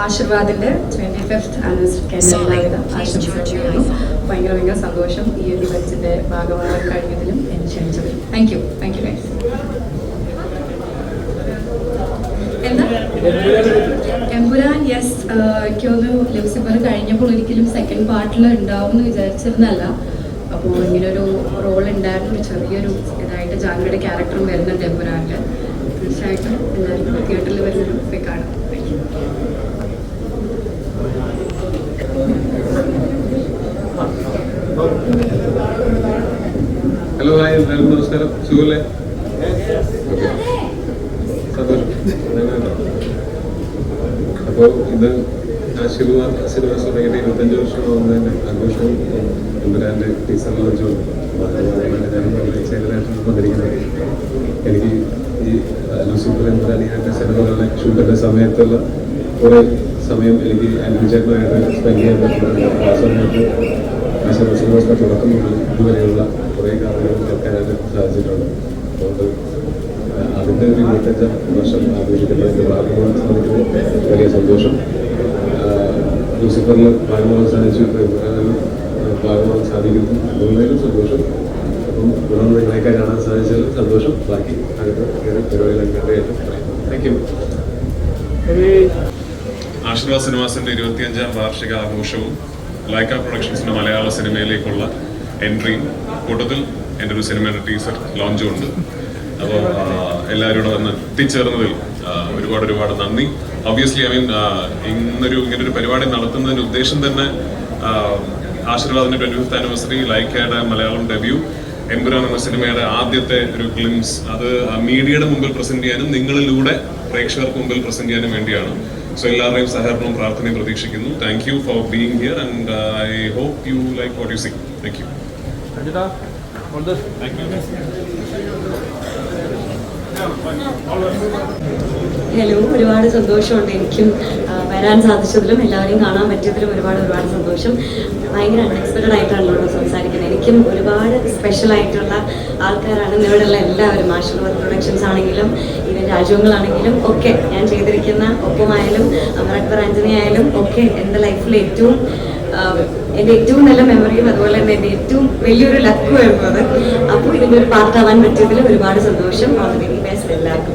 ആശീർവാദിൻ്റെ 25th ആനിവേഴ്സറിക്ക് ആശംസിക്കുന്നു. ഭയങ്കര സന്തോഷം ഈ ഒരു ഇവൻറ്റിൻ്റെ ഭാഗമാകാൻ കഴിഞ്ഞതിലും എന്നെ ക്ഷണിച്ചതിലും. Thank you guys. എന്താ എമ്പുരാൻ? യെസ്, എനിക്കൊന്ന് ലൂസിഫർ കഴിഞ്ഞപ്പോൾ ഒരിക്കലും സെക്കൻഡ് പാർട്ടിൽ ഉണ്ടാവും എന്ന് വിചാരിച്ചിരുന്നല്ല. അപ്പോൾ ഇങ്ങനൊരു റോൾ ഉണ്ടായിരുന്നു, ഒരു ചെറിയൊരു ഇതായിട്ട് ജാൻവിയുടെ ക്യാരക്ടറും വരുന്നുണ്ട് എമ്പുരാനിൽ. തീർച്ചയായിട്ടും എല്ലാവരും തിയേറ്ററിൽ വരുന്നൊരു പോയി കാണും. ഹലോ, ഹായ് എല്ലാവരും നമസ്കാരം. സുഖല്ലേ? സന്തോഷം. അപ്പോൾ ഇത് ആശീർവാദ് സിനിമാസ് തുടങ്ങിയിട്ട് 25 വർഷമാവുന്നതിൻ്റെ ആഘോഷവും എമ്പുരാൻ്റെ ടീസർ ലോഞ്ചും ഞാനും വളരെ എക്സൈറ്റഡായിട്ടാണ് വന്നിരിക്കുന്നത്. എനിക്ക് ഈ ലൂസിഫർ എമ്പുരാൻ ഇങ്ങനത്തെ സിനിമകളുടെ ഷൂട്ടിൻ്റെ സമയത്തുള്ള കുറേ സമയം എനിക്ക് അനുഭവിച്ചേട്ടനായിട്ട് സ്പെൻഡ് ചെയ്യാൻ പറ്റുന്നുണ്ട്. ആ സമയത്ത് ആശീർവാദ് സിനിമാസിൻ്റെ തുടക്കം മുതൽ ഇതുവരെയുള്ള കുറേ കാര്യങ്ങൾ കേൾക്കാനായിട്ട് സാധിച്ചിട്ടുണ്ട്. അതുകൊണ്ട് അതിൻ്റെ ഒരു 25 വർഷം ആഘോഷിക്കുന്നതിൻ്റെ ഭാഗമാകാൻ സാധിക്കുന്നത് വലിയ സന്തോഷം. ലൂസിഫറിൽ ഭാഗമാകാൻ സാധിച്ചു, ഭാഗമാകാൻ സാധിക്കുന്നു എന്നുള്ളതിലും സന്തോഷം. അപ്പം ഇവിടെ നിങ്ങളെയൊക്കെ കാണാൻ സാധിച്ചതിൽ സന്തോഷം. ബാക്കി അടുത്ത പരിപാടികളൊക്കെ ആയിട്ട് പറയാം. Thank you. ആശീർവാദ് സിനിമാസിൻ്റെ 25ാം വാർഷിക ആഘോഷവും ലൈക്ക പ്രൊഡക്ഷൻസിൻ്റെ മലയാള സിനിമയിലേക്കുള്ള എൻട്രിയും കൂട്ടത്തിൽ എൻ്റെ ഒരു സിനിമയുടെ ടീസർ ലോഞ്ചും ഉണ്ട്. അപ്പോൾ എല്ലാവരും വന്ന് എത്തിച്ചേർന്നതിൽ ഒരുപാട് നന്ദി. ഒബ്വിയസ്ലി ഇങ്ങനൊരു പരിപാടി നടത്തുന്നതിൻ്റെ ഉദ്ദേശം തന്നെ ആശീർവാദിന്റെ 25th ആനിവേഴ്സറി, ലൈക്കയുടെ മലയാളം ഡെബ്യൂ, എമ്പുരാൻ എന്ന സിനിമയുടെ ആദ്യത്തെ ഒരു ഗ്ലിംസ് അത് മീഡിയയുടെ മുമ്പിൽ പ്രസന്റ് ചെയ്യാനും നിങ്ങളിലൂടെ പ്രേക്ഷകർക്ക് മുമ്പിൽ പ്രസന്റ് ചെയ്യാനും വേണ്ടിയാണ്. സോ എല്ലാവരുടെയും സഹകരണവും പ്രാർത്ഥനയും പ്രതീക്ഷിക്കുന്നു. Thank you for being here and I hope you like what you see. Thank you. Hello, ഒരുപാട് സന്തോഷമുണ്ട്. എനിക്കും വരാൻ സാധിച്ചതിലും എല്ലാവരെയും കാണാൻ പറ്റിയതിലും ഒരുപാട് സന്തോഷം. ഭയങ്കര അൺഎക്സ്പെക്റ്റഡ് ആയിട്ടാണല്ലോ സംസാരിക്കുന്നത്. എനിക്കും ഒരുപാട് സ്പെഷ്യലായിട്ടുള്ള ആൾക്കാരാണ് ഇവിടെയുള്ള എല്ലാവരും. ആശീർവാദ് പ്രൊഡക്ഷൻസ് ആണെങ്കിലും ഈവൻ രാജ്യങ്ങളാണെങ്കിലും ഒക്കെ ഞാൻ ചെയ്തിരിക്കുന്ന ഒപ്പമായാലും അമർ ആന്റണി ആയാലും ഒക്കെ എൻ്റെ ലൈഫിൽ എൻ്റെ ഏറ്റവും നല്ല മെമ്മറിയും അതുപോലെ തന്നെ എൻ്റെ ഏറ്റവും വലിയൊരു ലക്കുമായിരുന്നു അത്. അപ്പോൾ ഇതിൻ്റെ ഒരു പാർട്ടാവാൻ പറ്റിയതിൽ ഒരുപാട് സന്തോഷം. ഓൾ ദി വെരി ബെസ്റ്റ് എല്ലാവർക്കും.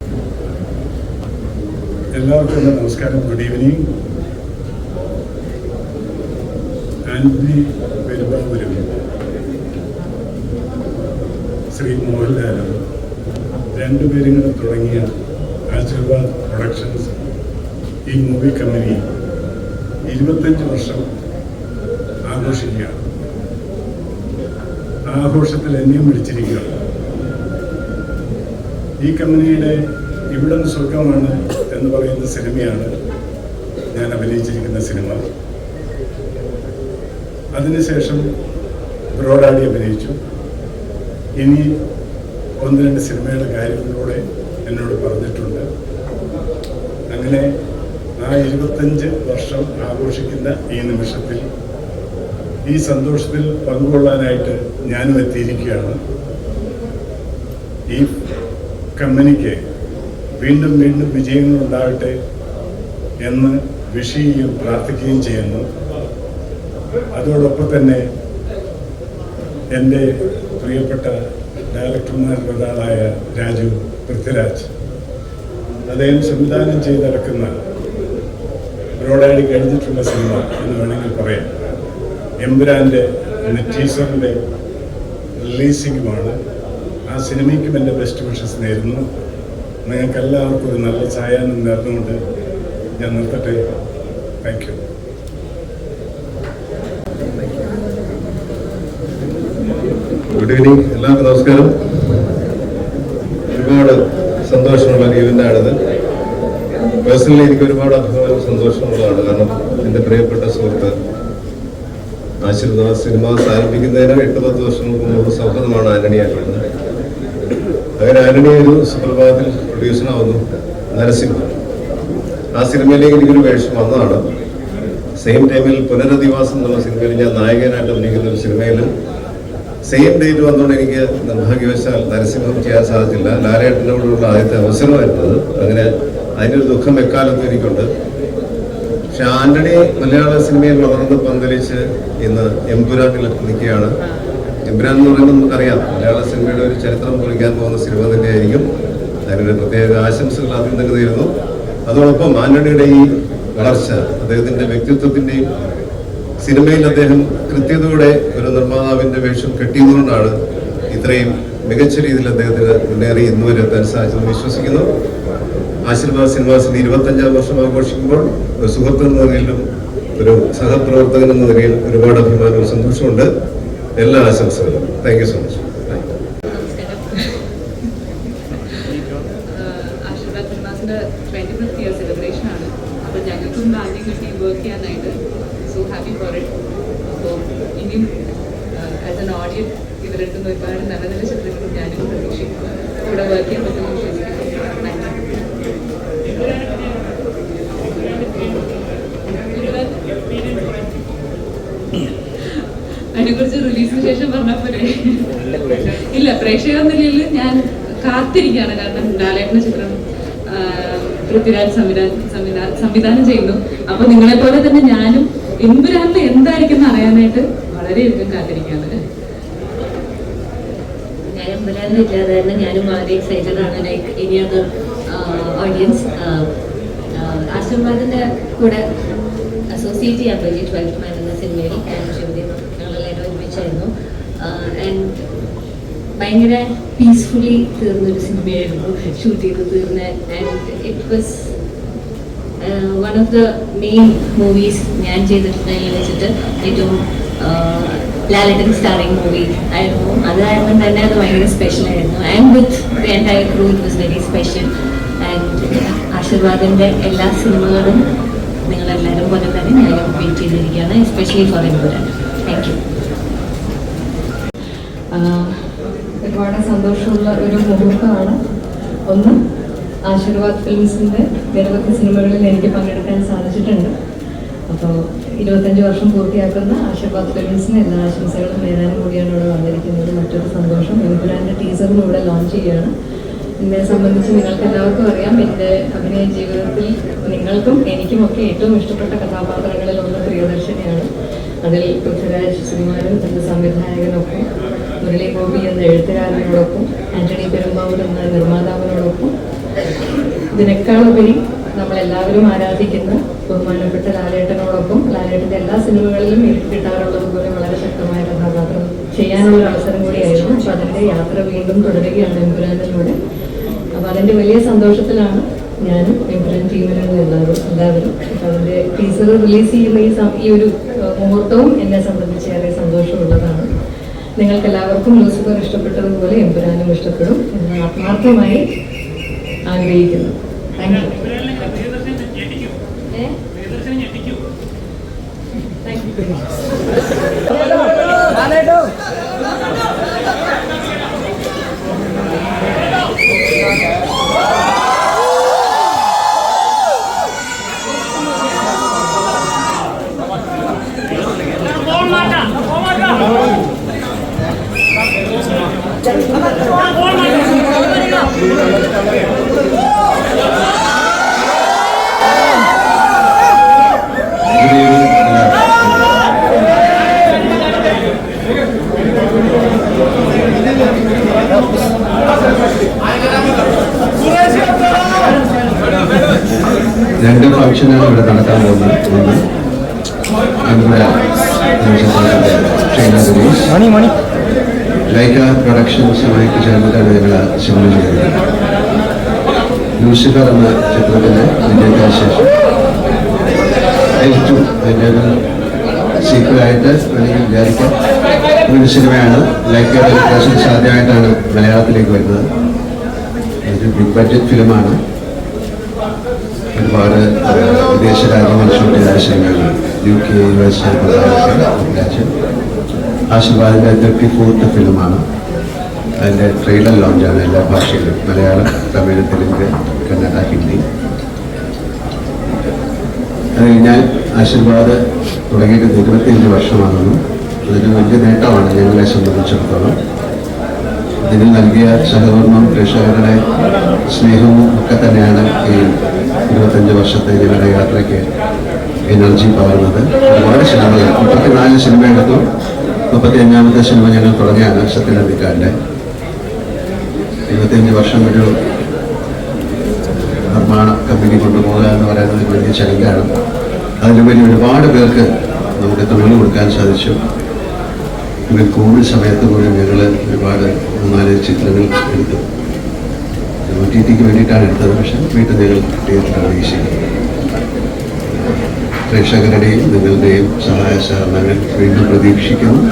എല്ലാവർക്കും നമസ്കാരം. Good evening. ആന്റണി പെരുമ്പാവൂരും ശ്രീ മോഹൻലാലും രണ്ടുപേരും കൂടെ തുടങ്ങിയ ആശീർവാദ് പ്രൊഡക്ഷൻസ് ഈ മൂവി കമ്പനി 25 വർഷം ആഘോഷിക്കുകയാണ്. ആഘോഷത്തിൽ എന്നെയും വിളിച്ചിരിക്കുകയാണ്. ഈ കമ്പനിയുടെ ഇവിടം സ്വർഗമാണ് എന്ന് പറയുന്ന സിനിമയാണ് ഞാൻ അഭിനയിച്ചിരിക്കുന്ന സിനിമ. അതിനുശേഷം ബ്രോഡാഡി അഭിനയിച്ചു. ഇനി 1-2 സിനിമയുടെ കാര്യങ്ങളിലൂടെ എന്നോട് പറഞ്ഞിട്ടുണ്ട്. അങ്ങനെ ആ 25 വർഷം ആഘോഷിക്കുന്ന ഈ നിമിഷത്തിൽ ഈ സന്തോഷത്തിൽ പങ്കുകൊള്ളാനായിട്ട് ഞാനും എത്തിയിരിക്കുകയാണ്. ഈ കമ്പനിക്ക് വീണ്ടും വിജയങ്ങളുണ്ടാകട്ടെ എന്ന് വിഷ് ചെയ്യുകയും പ്രാർത്ഥിക്കുകയും ചെയ്യുന്നു. അതോടൊപ്പം തന്നെ എൻ്റെ പ്രിയപ്പെട്ട ഡയറക്ടർമാരിൽ ഒരാളായ രാജു പൃഥ്വിരാജ്, അദ്ദേഹം സംവിധാനം ചെയ്തെടുക്കുന്ന ബ്രോഡാഡി കഴിഞ്ഞിട്ടുള്ള സിനിമ എന്ന് വേണമെങ്കിൽ പറയാം. എമ്പുരാൻ്റെ ടീസറിൻ്റെ റിലീസിങ്ങുമാണ്. ആ സിനിമയ്ക്കും എൻ്റെ ബെസ്റ്റ് വിഷസ് നേരുന്നു. നിങ്ങൾക്കെല്ലാവർക്കും ഒരു നല്ല സായാഹ്നം നേർന്നുകൊണ്ട് ഞാൻ നിർത്തട്ടെ. Thank you. Good evening. എല്ലാവർക്കും നമസ്കാരം. ഒരുപാട് സന്തോഷമുള്ള ഒരു ഇവൻ്റാണിത്. പേഴ്സണലി എനിക്ക് ഒരുപാട് അഭിമാനം സന്തോഷമുള്ളതാണ്. കാരണം എൻ്റെ പ്രിയപ്പെട്ട സുഹൃത്ത് ആശീർവാദ് സിനിമാസ് ആരംഭിക്കുന്നതിന് 8-10 വർഷങ്ങൾക്ക് മുമ്പ് സൗഹൃദമാണ് ആന്റണിയായിട്ടുള്ളത്. അങ്ങനെ ആന്റണി ഒരു സുപ്രഭാതത്തിൽ പ്രൊഡ്യൂസറാവുന്നു. നരസിംഹ ആ സിനിമയിലേക്ക് എനിക്കൊരു വേഷം വന്നതാണ്. സെയിം ടൈമിൽ പുനരധിവാസം എന്നുള്ള സിനിമയിൽ ഞാൻ നായകനായിട്ട് അഭിനയിക്കുന്ന ഒരു സിനിമയിൽ സെയിം ഡേറ്റ് വന്നുകൊണ്ട് എനിക്ക് നിർഭാഗ്യവശാൽ നരസിംഹം ചെയ്യാൻ സാധിച്ചില്ല. ലാലേട്ടനോടുള്ള ആദ്യത്തെ അവസരമായിരുന്നത്. അങ്ങനെ അതിൻ്റെ ഒരു ദുഃഖം എക്കാലത്തും എനിക്കുണ്ട്. പക്ഷെ ആന്റണി മലയാള സിനിമയിൽ വളർന്ന് പന്തലിച്ച് ഇന്ന് എമ്പുരാനിൽ നിൽക്കുകയാണ്. എമ്പുരാൻ എന്ന് പറയുമ്പോൾ നമുക്കറിയാം മലയാള സിനിമയുടെ ഒരു ചരിത്രം കുറിക്കാൻ പോകുന്ന സിനിമ തന്നെയായിരിക്കും. അതിനൊരു പ്രത്യേക ആശംസകൾ ആദ്യം തന്നെ നേരുന്നു. അതോടൊപ്പം ആന്റണിയുടെ ഈ വളർച്ച അദ്ദേഹത്തിൻ്റെ വ്യക്തിത്വത്തിൻ്റെയും സിനിമയിൽ അദ്ദേഹം കൃത്യതയോടെ ഒരു നിർമ്മാതാവിൻ്റെ വേഷം കെട്ടിയതുകൊണ്ടാണ് ഇത്രയും മികച്ച രീതിയിൽ അദ്ദേഹത്തിന് മുന്നേറി ഇന്നുവരെ എത്താൻ സാധിച്ചെന്ന് വിശ്വസിക്കുന്നു. ആശീർവാദ് സിനിമാസിന്റെ 25ാം വർഷം ആഘോഷിക്കുമ്പോൾ ഒരു സുഹൃത്ത് എന്ന നിലയിലും ഒരു സഹപ്രവർത്തകൻ എന്ന നിലയിൽ ഒരുപാട് അഭിമാനവും സന്തോഷമുണ്ട്. എല്ലാ ആശംസകളും. Thank you so much. Aashirvad സിനിമാസിന്റെ 25th ഇയർ സെലിബ്രേഷൻ ആണ്. അപ്പോൾ ഞങ്ങൾക്കും ഭാഗ്യം കിട്ടി വർക്ക് ചെയ്യാനായിട്ട്. So happy for it. അപ്പോൾ ഇനിയും ആസ് എൻ ഓഡിയൻസ് ഇവരെടുക്കുന്ന ഒരുപാട് നല്ല നല്ല ചിത്രങ്ങളും ഞാനും പ്രതീക്ഷിക്കുന്നു. ഇവിടെ വർക്ക് ചെയ്യാൻ പറ്റുമെന്ന് വിശ്വസിക്കുന്നു. അതിനെക്കുറിച്ച് റിലീസിന് ശേഷം പറഞ്ഞാൽ പോലെ ഇല്ല, പ്രേക്ഷക നിലയിൽ ഞാൻ കാത്തിരിക്കുകയാണ്. കാരണം ലാലേട്ടൻ്റെ ചിത്രം പൃഥ്വിരാജ് സംവിധാനം ചെയ്യുന്നു. അപ്പൊ നിങ്ങളെ പോലെ തന്നെ ഞാനും എമ്പുരാനിൽ എന്തായിരിക്കും അറിയാനായിട്ട് വളരെയധികം കാത്തിരിക്കുകയാണ്. ഞാൻ എമ്പുരാനിൽ ഇല്ലാതെ ഞാനും വളരെ എക്സൈറ്റഡ് ആണ്. ലൈക്ക് എനി അതർ ഓഡിയൻസ് ആശീർവാദിന്റെ കൂടെ അസോസിയേറ്റ് ചെയ്യാൻ പറ്റി 12th Man എന്ന സിനിമയിൽ ഞങ്ങളെല്ലാവരും ഒരുമിച്ചായിരുന്നു. ആൻഡ് ഭയങ്കര പീസ്ഫുള്ളി തീർന്നൊരു സിനിമയായിരുന്നു ഷൂട്ട് ചെയ്ത് തീർന്ന. And it was one of the main movies ഞാൻ ചെയ്തിട്ടുള്ളതിൽ വെച്ചിട്ട് ഏറ്റവും ലാലേട്ടൻ സ്റ്റാറിങ് മൂവി ആയിരുന്നു. അത് കാരണം തന്നെ അത് ഭയങ്കര സ്പെഷ്യലായിരുന്നു. And with the entire crew it was very special. And ആശീർവാദിൻ്റെ എല്ലാ സിനിമകളും നിങ്ങളെല്ലാവരും പോലെ തന്നെ ഞാനും വെയിറ്റ് ചെയ്തിരിക്കുകയാണ്, especially for Empuraan. Thank you. ഒരുപാട് സന്തോഷമുള്ള ഒരു മുഹൂർത്തമാണ്. ഒന്ന്, ആശീർവാദ് ഫിലിംസിൻ്റെ നിരവധി സിനിമകളിൽ എനിക്ക് പങ്കെടുക്കാൻ സാധിച്ചിട്ടുണ്ട്. അപ്പോൾ 25 വർഷം പൂർത്തിയാക്കുന്ന ആശീർവാദ് ഫിലിംസിന് എല്ലാ ആശംസകളും നേരാനും കൂടിയാണ് ഇവിടെ വന്നിരിക്കുന്നത്. മറ്റൊരു സന്തോഷം, എമ്പുരാൻ്റെ ടീസറും ഇവിടെ ലോഞ്ച് ചെയ്യുകയാണ്. എന്നെ സംബന്ധിച്ച് നിങ്ങൾക്ക് എല്ലാവർക്കും അറിയാം, എൻ്റെ അഭിനയ ജീവിതത്തിൽ നിങ്ങൾക്കും എനിക്കുമൊക്കെ ഏറ്റവും ഇഷ്ടപ്പെട്ട കഥാപാത്രങ്ങളിൽ ഒന്ന് പ്രിയദർശിനിയാണ്. അതിൽ പൃഥ്വിരാജ് ശ്രീമാനും എന്ന സംവിധായകനൊപ്പം, മുരളി ഗോപി എന്ന എഴുത്തുകാരനോടൊപ്പം, ആന്റണി പെരുമ്പാവൂർ എന്ന നിർമ്മാതാവിനോടൊപ്പം, ഇതിനേക്കാളുപരി നമ്മളെല്ലാവരും ആരാധിക്കുന്ന ബഹുമാനപ്പെട്ട ലാലേട്ടനോടൊപ്പം ലാലേട്ടൻ്റെ എല്ലാ സിനിമകളിലും എനിക്ക് കിട്ടാറുള്ളതുപോലെ വളരെ ശക്തമായ കഥാപാത്രം ചെയ്യാനുള്ള അവസരം കൂടിയായിരുന്നു. അപ്പോൾ അതിൻ്റെ യാത്ര വീണ്ടും തുടരുകയാണ് എമ്പുരാനിലൂടെ. അപ്പോൾ അതിൻ്റെ വലിയ സന്തോഷത്തിലാണ് ഞാനും എമ്പുരാൻ ടീമിലുള്ള എല്ലാവരും. അപ്പോൾ അതിൻ്റെ ടീസർ റിലീസ് ചെയ്യുന്ന ഈ ഒരു മുഹൂർത്തവും എന്നെ സംബന്ധിച്ച് ഏറെ സന്തോഷമുള്ളതാണ്. നിങ്ങൾക്കെല്ലാവർക്കും ലൂസിഫർ ഇഷ്ടപ്പെട്ടതുപോലെ എമ്പുരാനും ഇഷ്ടപ്പെടും എന്ന് ആത്മാർത്ഥമായി ആഗ്രഹിക്കുന്നു. Thank you. രണ്ട് ഫംഗ്ഷനാണ് ഇവിടെ നടക്കാൻ പോകുന്നത്. ഒന്ന് ലൈക്ക പ്രൊഡക്ഷൻസുമായിട്ട് ചേർന്നിട്ടാണ് ഞങ്ങൾ സിനിമ ചെയ്യുന്നത്. ലൂസിഫർ എന്ന ചിത്രത്തിന് വിജയത്തിന് ശേഷം അതിൻ്റെ ഒരു സീക്വലായിട്ട് വേണമെങ്കിൽ വിചാരിക്കാം ഒരു സിനിമയാണ്. ലൈക്ക പ്രൊഡക്ഷൻസ് ആദ്യമായിട്ടാണ് മലയാളത്തിലേക്ക് വരുന്നത്. ഒരു ബിഗ് ബഡ്ജറ്റ് ഫിലിമാണ്. ഒരുപാട് വിദേശ രാജ്യങ്ങൾ ഷൂട്ട് ചെയ്ത സിനിമകൾ, UK, US രാജ്യം. ആശീർവാദിൻ്റെ 34th ഫിലിമാണ്. അതിൻ്റെ ട്രെയിലർ ലോഞ്ചാണ് എല്ലാ ഭാഷയിലും, മലയാളം, തമിഴ്, തെലുങ്ക്, കന്നഡ, ഹിന്ദി. അത് കഴിഞ്ഞാൽ ആശീർവാദ് തുടങ്ങിയിട്ട് 25 വർഷമാകുന്നു. അതൊരു വലിയ നേട്ടമാണ് ഞങ്ങളെ സംബന്ധിച്ചിടത്തോളം. ഇതിന് നൽകിയ സഹകരണവും പ്രേക്ഷകരുടെ സ്നേഹവും ഒക്കെ തന്നെയാണ് ഈ 25 വർഷത്തെ ഞങ്ങളുടെ യാത്രയ്ക്ക് എനർജി പകർന്നത്. ഒരുപാട് സിനിമകൾ 34 സിനിമ എടുത്തു. 35ാമത്തെ സിനിമ ഞങ്ങൾ തുടങ്ങിയാണ് സത്യനന്ദിക്കാരൻ്റെ. 25 വർഷം ഒരു നിർമ്മാണ കമ്പനി കൊണ്ടുപോകുക എന്ന് പറയുന്നത് വലിയ ചലഞ്ചാണ്. അതിലുപരി ഒരുപാട് പേർക്ക് നമുക്ക് തൊഴിൽ കൊടുക്കാൻ സാധിച്ചു. ഇവിടെ കോവിഡ് സമയത്ത് പോലും ഞങ്ങൾ ഒരുപാട് 4 ചിത്രങ്ങൾ എടുത്തു. OTT വേണ്ടിയിട്ടാണ് എടുത്തത്, പക്ഷേ വീട്ടിൽ ഞങ്ങൾ തിയേറ്ററിൽ റിലീസ് ചെയ്തു. പ്രേക്ഷകരുടെയും നിങ്ങളുടെയും സഹായ സഹകരണങ്ങൾ വീണ്ടും പ്രതീക്ഷിക്കുന്നു.